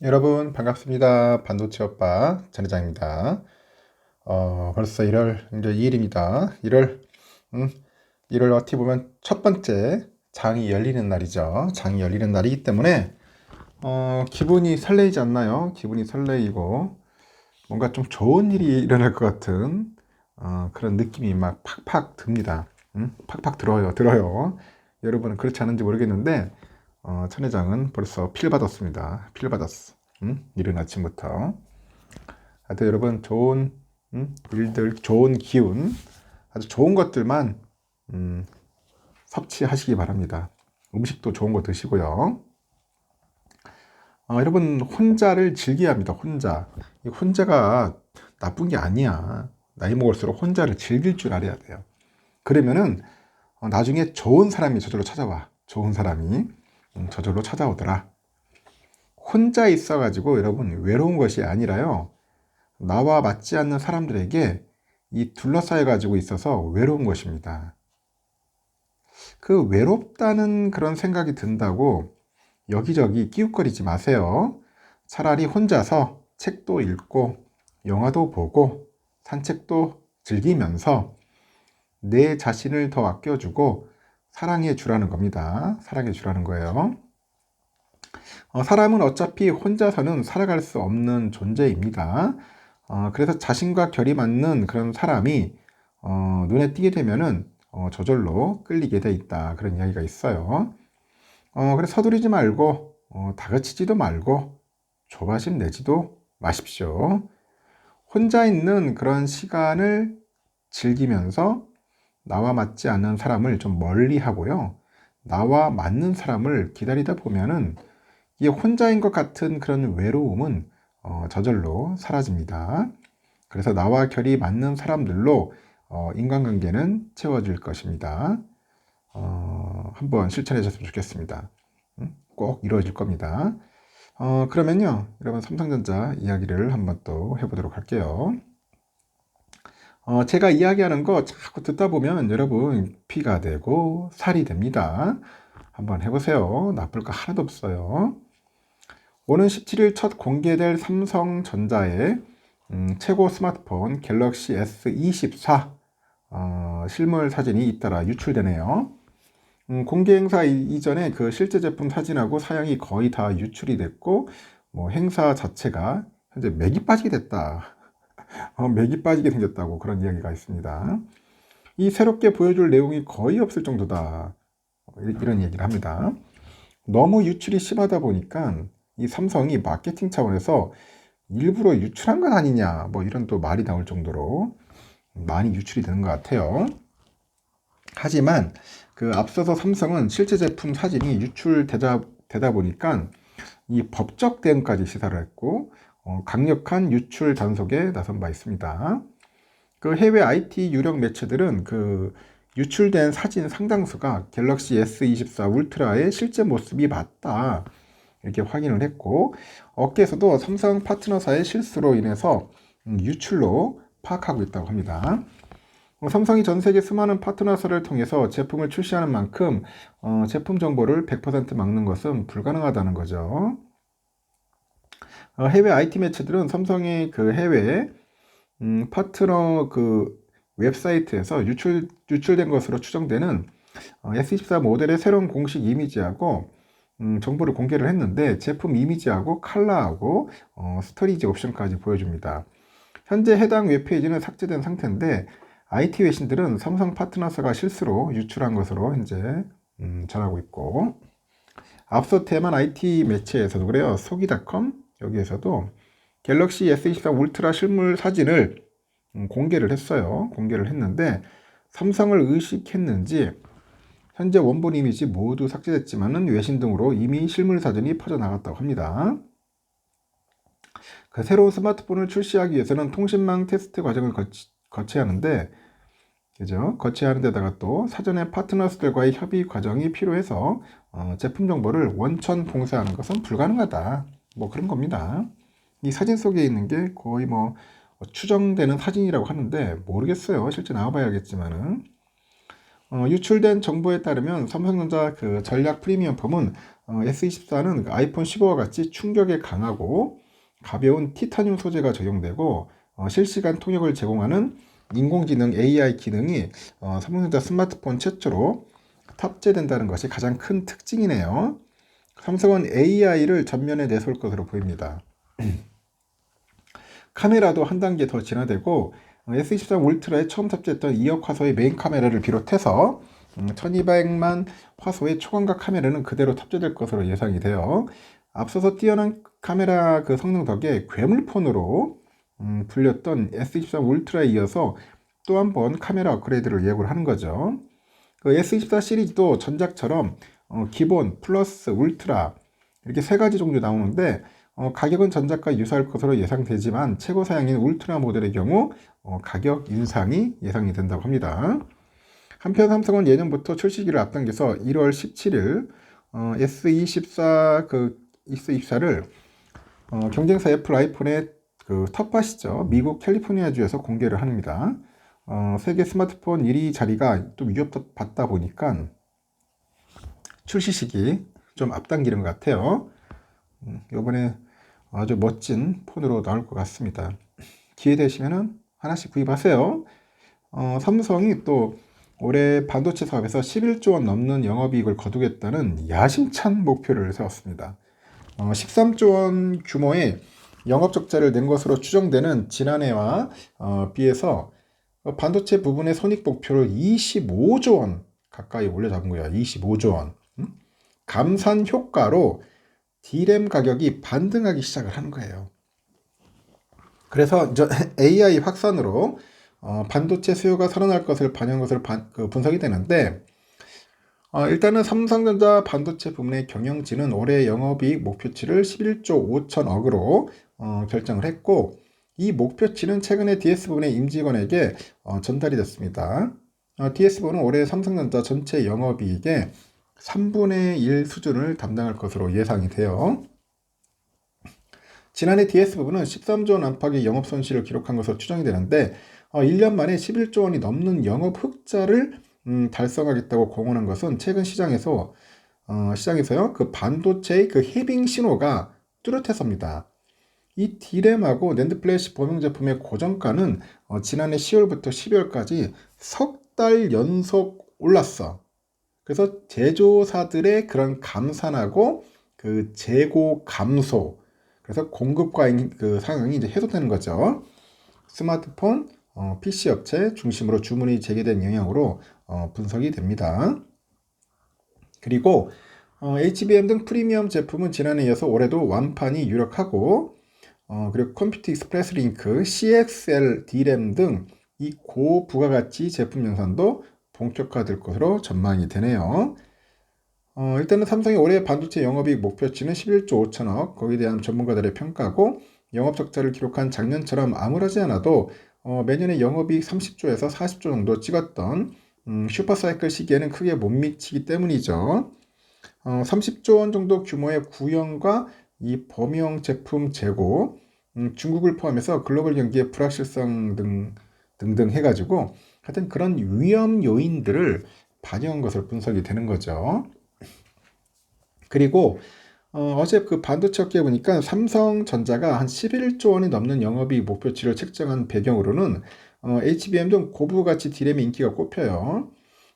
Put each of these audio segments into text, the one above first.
여러분 반갑습니다. 반도체 오빠 전 회장입니다. 벌써 1월 이제 2일입니다. 1월 어떻게 보면 첫 번째 장이 열리는 날이죠. 장이 열리는 날이기 때문에 기분이 설레이지 않나요? 기분이 설레이고 뭔가 좀 좋은 일이 일어날 것 같은 그런 느낌이 막 팍팍 듭니다. 팍팍 들어요. 여러분은 그렇지 않은지 모르겠는데 천 회장은 벌써 필 받았습니다. 필 받았어. 이른 아침부터. 하여튼 여러분 좋은 일들, 좋은 기운, 아주 좋은 것들만 음, 섭취하시기 바랍니다. 음식도 좋은 거 드시고요. 여러분 혼자를 즐겨야 합니다. 혼자. 이 혼자가 나쁜 게 아니야. 나이 먹을수록 혼자를 즐길 줄 알아야 돼요. 그러면은 나중에 좋은 사람이 저절로 찾아와. 좋은 사람이 저절로 찾아오더라. 혼자 있어가지고 여러분 외로운 것이 아니라요. 나와 맞지 않는 사람들에게 이 둘러싸여 가지고 있어서 외로운 것입니다. 그 외롭다는 그런 생각이 든다고 여기저기 끼웃거리지 마세요. 차라리 혼자서 책도 읽고 영화도 보고 산책도 즐기면서 내 자신을 더 아껴주고 사랑해 주라는 겁니다. 사랑해 주라는 거예요. 사람은 어차피 혼자서는 살아갈 수 없는 존재입니다. 그래서 자신과 결이 맞는 그런 사람이 눈에 띄게 되면은 저절로 끌리게 돼 있다. 그런 이야기가 있어요. 그래서 서두르지 말고 다그치지도 말고 조바심 내지도 마십시오. 혼자 있는 그런 시간을 즐기면서 나와 맞지 않는 사람을 좀 멀리 하고요. 나와 맞는 사람을 기다리다 보면은 이 혼자인 것 같은 그런 외로움은 저절로 사라집니다. 그래서 나와 결이 맞는 사람들로 인간관계는 채워질 것입니다. 한번 실천해 주셨으면 좋겠습니다. 꼭 이루어질 겁니다. 그러면요, 여러분 삼성전자 이야기를 한번 또 해보도록 할게요. 제가 이야기하는 거 자꾸 듣다 보면 여러분 피가 되고 살이 됩니다. 한번 해보세요. 나쁠 거 하나도 없어요. 오는 17일 첫 공개될 삼성전자의 최고 스마트폰 갤럭시 S24 실물 사진이 잇따라 유출되네요. 공개 행사 이전에 그 실제 제품 사진하고 사양이 거의 다 유출이 됐고, 뭐 행사 자체가 현재 맥이 빠지게 됐다. 맥이 빠지게 생겼다고 그런 이야기가 있습니다. 이 새롭게 보여줄 내용이 거의 없을 정도다. 이런 얘기를 합니다. 너무 유출이 심하다 보니까 이 삼성이 마케팅 차원에서 일부러 유출한 건 아니냐, 뭐 이런 또 말이 나올 정도로 많이 유출이 되는 것 같아요. 하지만 그 앞서서 삼성은 실제 제품 사진이 유출되다 보니까 이 법적 대응까지 시사를 했고 강력한 유출 단속에 나선 바 있습니다. 그 해외 IT 유력 매체들은 그 유출된 사진 상당수가 갤럭시 S24 울트라의 실제 모습이 맞다. 이렇게 확인을 했고 업계에서도 삼성 파트너사의 실수로 인해서 유출로 파악하고 있다고 합니다. 삼성이 전 세계 수많은 파트너사를 통해서 제품을 출시하는 만큼 제품 정보를 100% 막는 것은 불가능하다는 거죠. 해외 IT 매체들은 삼성의 그 해외 파트너 그 웹사이트에서 유출된 것으로 추정되는 S24 모델의 새로운 공식 이미지하고 정보를 공개를 했는데 제품 이미지하고 컬러하고 스토리지 옵션까지 보여줍니다. 현재 해당 웹페이지는 삭제된 상태인데 IT 외신들은 삼성 파트너사가 실수로 유출한 것으로 현재 전하고 있고 앞서 대만 IT 매체에서도 그래요. 소기닷컴 여기에서도 갤럭시 S24 울트라 실물 사진을 공개를 했어요. 공개를 했는데 삼성을 의식했는지 현재 원본 이미지 모두 삭제됐지만은 외신 등으로 이미 실물 사진이 퍼져나갔다고 합니다. 그 새로운 스마트폰을 출시하기 위해서는 통신망 테스트 과정을 거쳐야 하는데, 그죠? 거쳐야 하는 데다가 또 사전에 파트너스들과의 협의 과정이 필요해서 제품 정보를 원천 봉쇄하는 것은 불가능하다. 뭐 그런 겁니다. 이 사진 속에 있는 게 거의 추정되는 사진이라고 하는데 모르겠어요. 실제 나와봐야겠지만은 유출된 정보에 따르면 삼성전자 그 전략 프리미엄 폼은 S24는 아이폰 15와 같이 충격에 강하고 가벼운 티타늄 소재가 적용되고 실시간 통역을 제공하는 인공지능 AI 기능이 삼성전자 스마트폰 최초로 탑재된다는 것이 가장 큰 특징이네요. 삼성은 AI를 전면에 내세울 것으로 보입니다. 카메라도 한 단계 더 진화되고 S23 울트라에 처음 탑재했던 2억 화소의 메인 카메라를 비롯해서 1200만 화소의 초광각 카메라는 그대로 탑재될 것으로 예상이 돼요. 앞서서 뛰어난 카메라 그 성능 덕에 괴물폰으로 불렸던 S23 울트라에 이어서 또 한 번 카메라 업그레이드를 예고를 하는 거죠. 그 S24 시리즈도 전작처럼 기본, 플러스, 울트라 이렇게 세 가지 종류 나오는데 가격은 전작과 유사할 것으로 예상되지만 최고 사양인 울트라 모델의 경우 가격 인상이 예상이 된다고 합니다. 한편 삼성은 예년부터 출시기를 앞당겨서 1월 17일 S24를 경쟁사 애플 아이폰의 그 텃밭이죠. 미국 캘리포니아주에서 공개를 합니다. 세계 스마트폰 1위 자리가 또 위협받다 보니까 출시 시기 좀 앞당기는 것 같아요. 이번에 아주 멋진 폰으로 나올 것 같습니다. 기회 되시면 하나씩 구입하세요. 삼성이 또 올해 반도체 사업에서 11조 원 넘는 영업이익을 거두겠다는 야심찬 목표를 세웠습니다. 13조 원 규모의 영업 적자를 낸 것으로 추정되는 지난해와 비해서 반도체 부분의 손익 목표를 25조 원 가까이 올려잡은 거야. 25조 원. 감산 효과로 D램 가격이 반등하기 시작을 하는 거예요. 그래서 이제 AI 확산으로 반도체 수요가 살아날 것을 반영한 것을 분석이 되는데 일단은 삼성전자 반도체 부문의 경영진은 올해 영업이익 목표치를 11조 5천억으로 결정을 했고 이 목표치는 최근에 DS 부문의 임직원에게 전달이 됐습니다. DS 부문은 올해 삼성전자 전체 영업이익의 3분의 1 수준을 담당할 것으로 예상이 돼요. 지난해 DS 부분은 13조 원 안팎의 영업 손실을 기록한 것으로 추정이 되는데 1년 만에 11조 원이 넘는 영업 흑자를 달성하겠다고 공언한 것은 최근 시장에서요 그 반도체의 그 해빙 신호가 뚜렷해서입니다. 이 D램하고 낸드 플래시 범용 제품의 고정가는 지난해 10월부터 12월까지 석 달 연속 올랐어. 그래서 제조사들의 그런 감산하고 그 재고 감소, 그래서 공급 과잉 그 상황이 이제 해소되는 거죠. 스마트폰, PC 업체 중심으로 주문이 재개된 영향으로 분석이 됩니다. 그리고 HBM 등 프리미엄 제품은 지난해에 이어서 올해도 완판이 유력하고 그리고 컴퓨터 익스프레스 링크, CXL D램 등 이 고부가가치 제품 양산도 본격화될 것으로 전망이 되네요. 일단은 삼성이 올해 반도체 영업이익 목표치는 11조 5천억, 거기에 대한 전문가들의 평가고 영업 적자를 기록한 작년처럼 암울하지 않아도 매년에 영업이익 30조에서 40조 정도 찍었던 슈퍼사이클 시기에는 크게 못 미치기 때문이죠. 30조 원 정도 규모의 구형과 이 범용 제품 재고, 중국을 포함해서 글로벌 경기의 불확실성 등등 해가지고 하여튼 그런 위험 요인들을 반영한 것으로 분석이 되는 거죠. 그리고 어제 그 반도체 업계에 보니까 삼성전자가 한 11조 원이 넘는 영업이익 목표치를 책정한 배경으로는 HBM 등 고부가치 D램의 인기가 꼽혀요.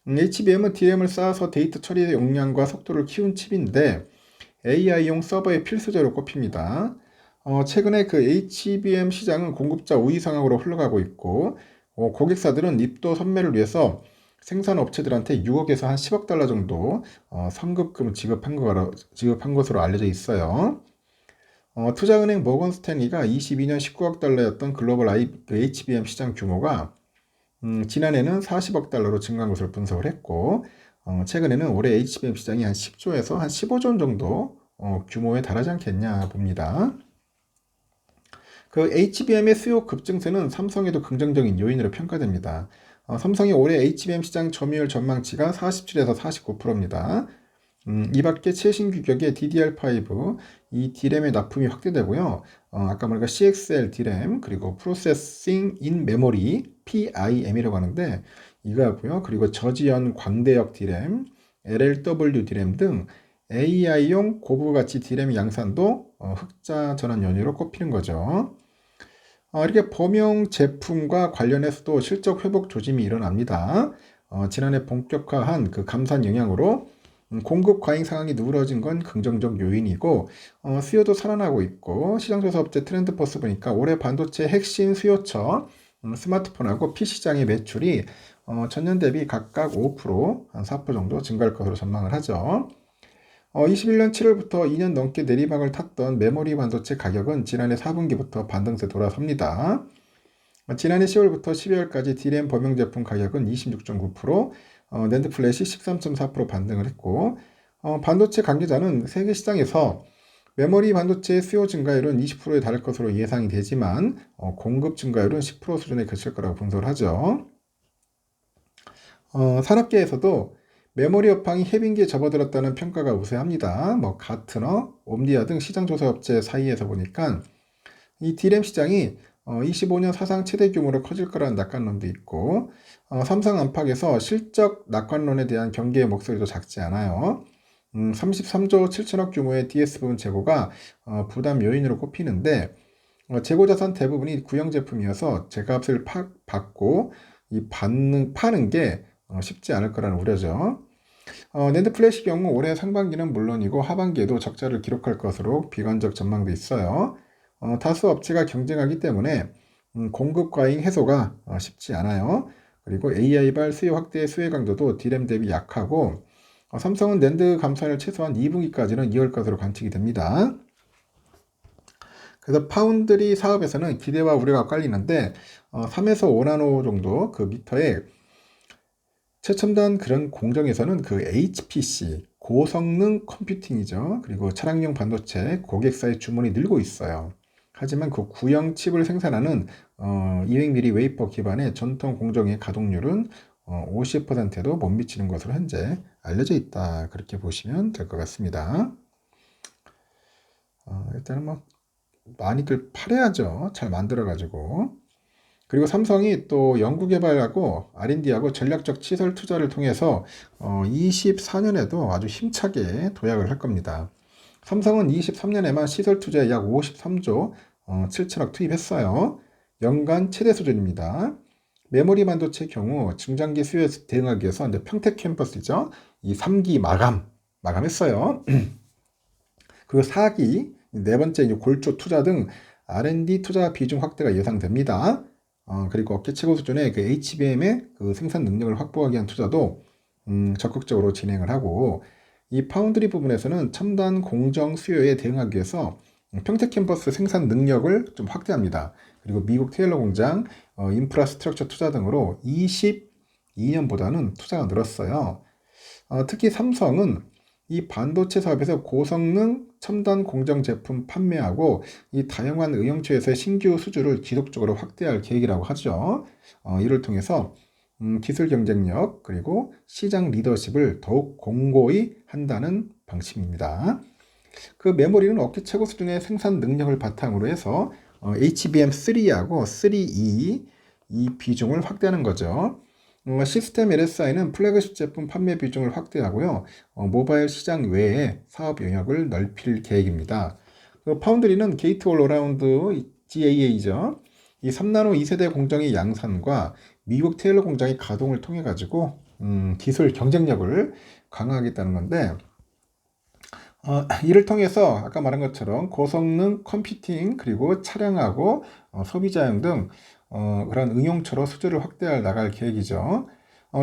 HBM은 D램을 쌓아서 데이터 처리 용량과 속도를 키운 칩인데 AI용 서버의 필수제로 꼽힙니다. 최근에 그 HBM 시장은 공급자 우위 상황으로 흘러가고 있고 고객사들은 입도 선매를 위해서 생산 업체들한테 6억에서 한 10억 달러 정도 선급금을 지급한 것으로 알려져 있어요. 투자은행 모건 스탠리가 22년 19억 달러였던 글로벌 HBM 시장 규모가 지난해는 40억 달러로 증가한 것으로 분석을 했고 최근에는 올해 HBM 시장이 한 10조에서 한 15조 정도 규모에 달하지 않겠냐 봅니다. 그 HBM의 수요 급증세는 삼성에도 긍정적인 요인으로 평가됩니다. 삼성이 올해 HBM 시장 점유율 전망치가 47에서 49%입니다. 이 밖에 최신 규격의 DDR5, 이 D램의 납품이 확대되고요. 아까 말한 CXL D램, 그리고 프로세싱 인 메모리, PIM이라고 하는데 이거고요. 그리고 저지연 광대역 D램, LLW D램 등 AI용 고부가 가치 D램 양산도 흑자 전환 연료로 꼽히는 거죠. 이렇게 범용 제품과 관련해서도 실적 회복 조짐이 일어납니다. 지난해 본격화한 그 감산 영향으로 공급 과잉 상황이 누그러진 건 긍정적 요인이고, 수요도 살아나고 있고, 시장조사 업체 트렌드포스 보니까 올해 반도체 핵심 수요처 스마트폰하고 PC장의 매출이 전년 대비 각각 5%, 한 4% 정도 증가할 것으로 전망을 하죠. 21년 7월부터 2년 넘게 내리막을 탔던 메모리 반도체 가격은 지난해 4분기부터 반등세 돌아섭니다. 지난해 10월부터 12월까지 D램 범용 제품 가격은 26.9%, 낸드 플랫이 13.4% 반등을 했고, 반도체 관계자는 세계 시장에서 메모리 반도체 수요 증가율은 20%에 달할 것으로 예상이 되지만 공급 증가율은 10% 수준에 그칠 거라고 분석을 하죠. 산업계에서도 메모리 업황이 해빙기에 접어들었다는 평가가 우세합니다. 가트너, 옴디아 등 시장 조사 업체 사이에서 보니까 이 D램 시장이 25년 사상 최대 규모로 커질 거라는 낙관론도 있고, 삼성 안팎에서 실적 낙관론에 대한 경계의 목소리도 작지 않아요. 33조 7천억 규모의 DS 부분 재고가 부담 요인으로 꼽히는데, 재고 자산 대부분이 구형 제품이어서 제값을 받고 파는 게 쉽지 않을 거라는 우려죠. 낸드 플래시 경우 올해 상반기는 물론이고 하반기에도 적자를 기록할 것으로 비관적 전망도 있어요. 다수 업체가 경쟁하기 때문에 공급 과잉 해소가 쉽지 않아요. 그리고 AI발 수요 확대 수혜 강도도 D램 대비 약하고, 삼성은 낸드 감산을 최소한 2분기까지는 이을 것으로 관측이 됩니다. 그래서 파운드리 사업에서는 기대와 우려가 깔리는데 3에서 5나노 정도 그 미터에 최첨단 그런 공정에서는 그 HPC, 고성능 컴퓨팅이죠. 그리고 차량용 반도체 고객사의 주문이 늘고 있어요. 하지만 그 구형 칩을 생산하는 200mm 웨이퍼 기반의 전통 공정의 가동률은 50%에도 못 미치는 것으로 현재 알려져 있다. 그렇게 보시면 될 것 같습니다. 일단은 많이들 팔아야죠. 잘 만들어가지고. 그리고 삼성이 또 연구개발하고 R&D하고 전략적 시설 투자를 통해서 24년에도 아주 힘차게 도약을 할 겁니다. 삼성은 23년에만 시설 투자에 약 53조 7천억 투입했어요. 연간 최대 수준입니다. 메모리 반도체의 경우 중장기 수요에 대응하기 위해서 이제 평택 캠퍼스죠. 이 3기 마감했어요. 그리고 4기, 네 번째 이제 골조 투자 등 R&D 투자 비중 확대가 예상됩니다. 그리고 업계 최고 수준의 그 HBM의 그 생산 능력을 확보하기 위한 투자도 적극적으로 진행을 하고, 이 파운드리 부분에서는 첨단 공정 수요에 대응하기 위해서 평택 캠퍼스 생산 능력을 좀 확대합니다. 그리고 미국 테일러 공장, 인프라스트럭처 투자 등으로 22년보다는 투자가 늘었어요. 특히 삼성은 이 반도체 사업에서 고성능 첨단 공정 제품 판매하고 이 다양한 의용처에서의 신규 수주를 지속적으로 확대할 계획이라고 하죠. 이를 통해서 기술 경쟁력 그리고 시장 리더십을 더욱 공고히 한다는 방침입니다. 그 메모리는 업계 최고 수준의 생산 능력을 바탕으로 해서 HBM3하고 3E 이 비중을 확대하는 거죠. 시스템 LSI는 플래그십 제품 판매 비중을 확대하고요. 모바일 시장 외에 사업 영역을 넓힐 계획입니다. 파운드리는 게이트 올 어라운드 GAA죠. 이 3나노 2세대 공정의 양산과 미국 테일러 공장의 가동을 통해 가지고 기술 경쟁력을 강화하겠다는 건데, 이를 통해서 아까 말한 것처럼 고성능 컴퓨팅 그리고 차량하고 소비자용 등 그런 응용처로 수주를 확대할 나갈 계획이죠.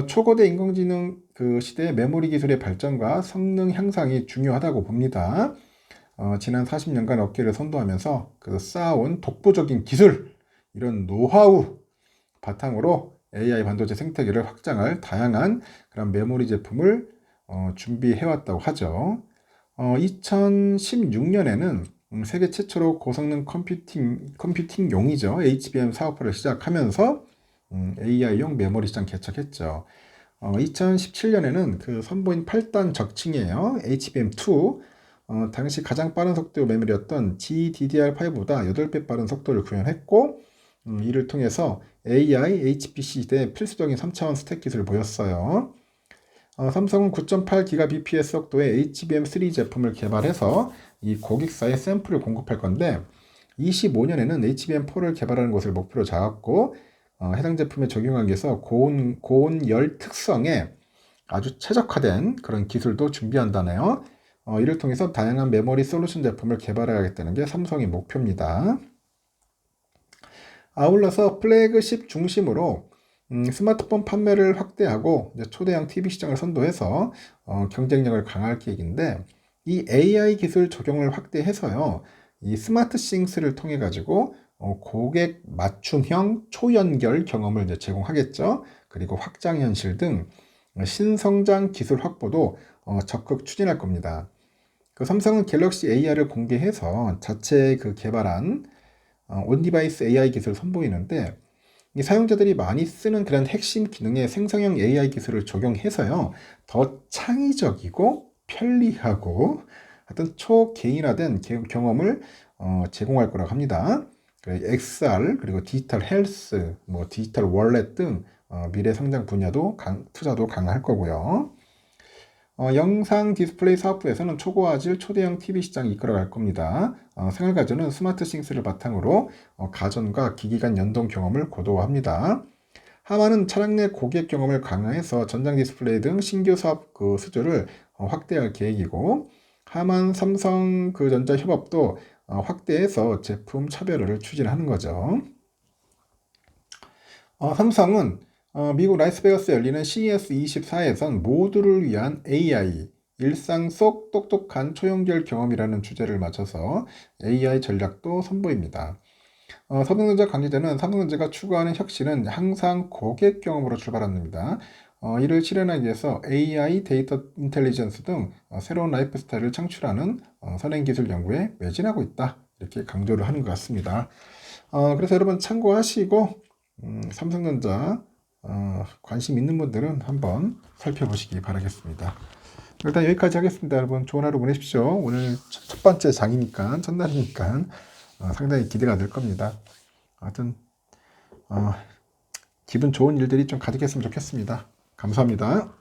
초거대 인공지능 그 시대의 메모리 기술의 발전과 성능 향상이 중요하다고 봅니다. 지난 40년간 업계를 선도하면서 그 쌓아온 독보적인 기술, 이런 노하우 바탕으로 AI 반도체 생태계를 확장할 다양한 그런 메모리 제품을 준비해왔다고 하죠. 2016년에는 세계 최초로 고성능 컴퓨팅용이죠. HBM 사업화를 시작하면서 AI용 메모리 시장 개척했죠. 2017년에는 그 선보인 8단 적층이에요. HBM2. 당시 가장 빠른 속도 메모리였던 GDDR5보다 8배 빠른 속도를 구현했고, 이를 통해서 AI, HPC 시대에 필수적인 3차원 스택 기술을 보였어요. 삼성은 9.8GBps 속도의 HBM3 제품을 개발해서 이 고객사에 샘플을 공급할 건데 25년에는 HBM4를 개발하는 것을 목표로 잡았고 해당 제품에 적용하기 위해서 고온 열 특성에 아주 최적화된 그런 기술도 준비한다네요. 이를 통해서 다양한 메모리 솔루션 제품을 개발하겠다는 게 삼성의 목표입니다. 아울러서 플래그십 중심으로 스마트폰 판매를 확대하고 이제 초대형 TV 시장을 선도해서 경쟁력을 강화할 계획인데 이 AI 기술 적용을 확대해서요. 이 스마트 싱스를 통해 가지고 고객 맞춤형 초연결 경험을 이제 제공하겠죠. 그리고 확장 현실 등 신성장 기술 확보도 적극 추진할 겁니다. 그 삼성은 갤럭시 AR을 공개해서 자체 그 개발한 온디바이스 AI 기술을 선보이는데 이 사용자들이 많이 쓰는 그런 핵심 기능에 생성형 AI 기술을 적용해서요 더 창의적이고 편리하고 어떤 초개인화된 경험을 제공할 거라고 합니다. XR 그리고 디지털 헬스, 뭐 디지털 월렛 등 미래 성장 분야도 투자도 강화할 거고요. 영상 디스플레이 사업부에서는 초고화질 초대형 TV 시장이 이끌어갈 겁니다. 생활가전은 스마트 싱스를 바탕으로 가전과 기기 간 연동 경험을 고도화합니다. 하만은 차량 내 고객 경험을 강화해서 전장 디스플레이 등 신규 사업 그 수주를 확대할 계획이고 하만 삼성 그 전자 협업도 확대해서 제품 차별화를 추진하는 거죠. 삼성은 미국 라스베가스에 열리는 CES 24에선 모두를 위한 AI, 일상 속 똑똑한 초연결 경험이라는 주제를 맞춰서 AI 전략도 선보입니다. 삼성전자 관계자는 삼성전자가 추구하는 혁신은 항상 고객 경험으로 출발합니다. 이를 실현하기 위해서 AI, 데이터 인텔리전스 등 새로운 라이프 스타일을 창출하는 선행기술 연구에 매진하고 있다. 이렇게 강조를 하는 것 같습니다. 그래서 여러분 참고하시고 삼성전자 관심 있는 분들은 한번 살펴보시기 바라겠습니다. 일단 여기까지 하겠습니다. 여러분 좋은 하루 보내십시오. 오늘 첫 번째 장이니까 첫날이니까 상당히 기대가 될 겁니다. 하여튼 기분 좋은 일들이 좀 가득했으면 좋겠습니다. 감사합니다.